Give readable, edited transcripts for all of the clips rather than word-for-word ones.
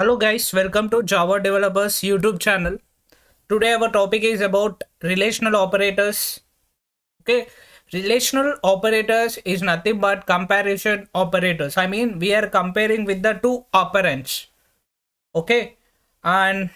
Hello guys, welcome to Java Developers YouTube channel. Today our topic is about relational operators. Okay, relational operators is nothing but comparison operators. I mean, we are comparing with the two operands. Okay, and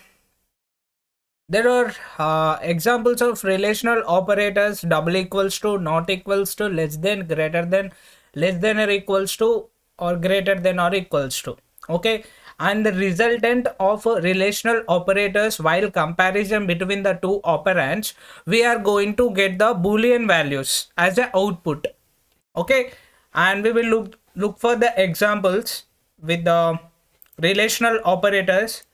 there are examples of relational operators: double equals to, not equals to, less than, greater than, less than or equals to, or greater than or equals to. Okay, and the resultant of relational operators while comparison between the two operands, we are going to get the boolean values as an output. Okay, and we will look for the examples with the relational operators.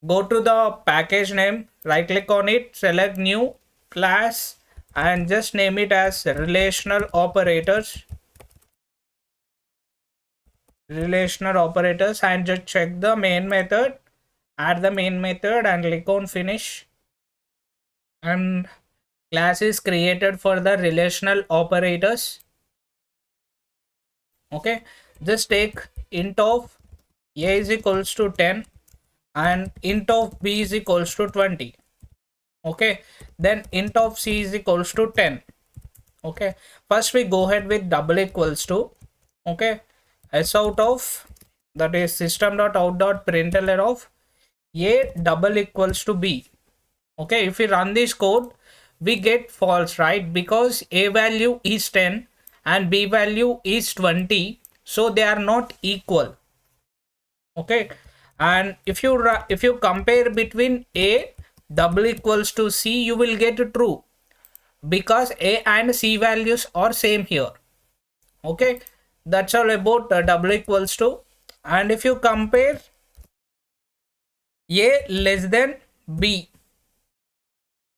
Go to the package name, right click on it, select new class, and just name it as relational operators, and just check the main method, add the main method, and click on finish. And class is created for the relational operators. Okay, just take int of a is equals to 10 and int of b is equals to 20. Okay, then int of c is equals to 10. Okay, first we go ahead with double equals to. Okay, s out of, that is system.out.println of a double equals to b. Okay, if we run this code, we get false, right? Because a value is 10 and b value is 20, so they are not equal. Okay, and if you compare between a double equals to c, you will get true because a and c values are same here. Okay, that's all about double equals to. And if you compare a less than b,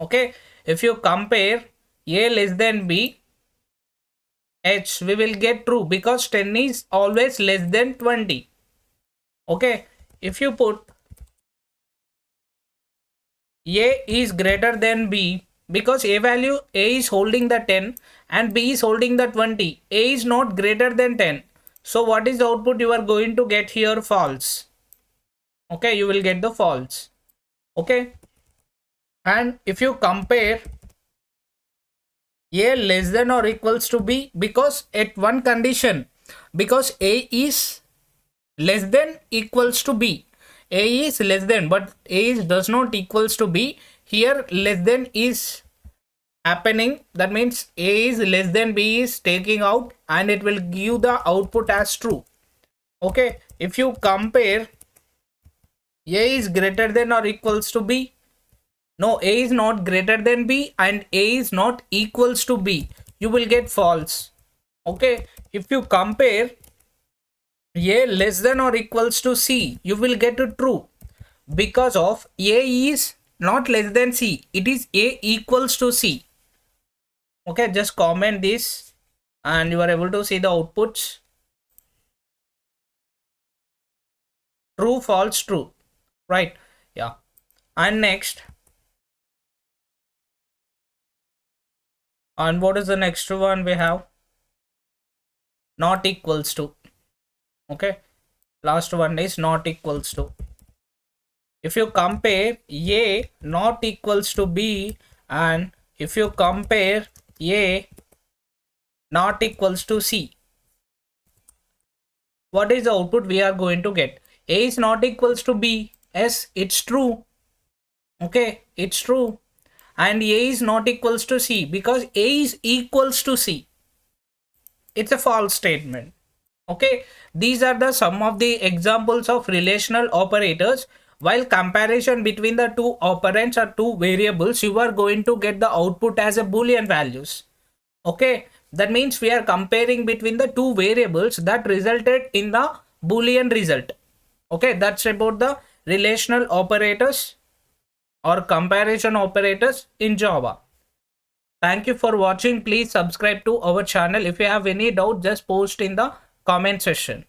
okay, if you compare a less than b, h, we will get true because 10 is always less than 20. Okay, if you put a is greater than b, because a value, a is holding the 10 and b is holding the 20, a is not greater than 10, so what is the output you are going to get here? False. Okay, you will get the false. Okay, and if you compare a less than or equals to b, because at one condition, because a is less than equals to b, a is less than, but a is does not equals to b, here less than is happening, that means a is less than b is taking out and it will give the output as true. Okay, if you compare a is greater than or equals to b, no, a is not greater than b and a is not equals to b, you will get false. Okay, if you compare a less than or equals to c, you will get a true because of a is not less than c, it is a equals to c. Okay, just comment this and you are able to see the outputs. True, false, true, right? Yeah, and next, and what is the next one we have? Not equals to. Okay, last one is not equals to. If you compare a not equals to b, and if you compare a not equals to c, what is the output we are going to get? A is not equals to b, yes, it's true. Okay, it's true. And a is not equals to c, because a is equals to c, it's a false statement. Okay, these are the some of the examples of relational operators. While comparison between the two operands or two variables, you are going to get the output as a boolean values. Okay, that means we are comparing between the two variables that resulted in the boolean result. Okay, that's about the relational operators or comparison operators in Java. Thank you for watching. Please subscribe to our channel. If you have any doubt, just post in the comment section.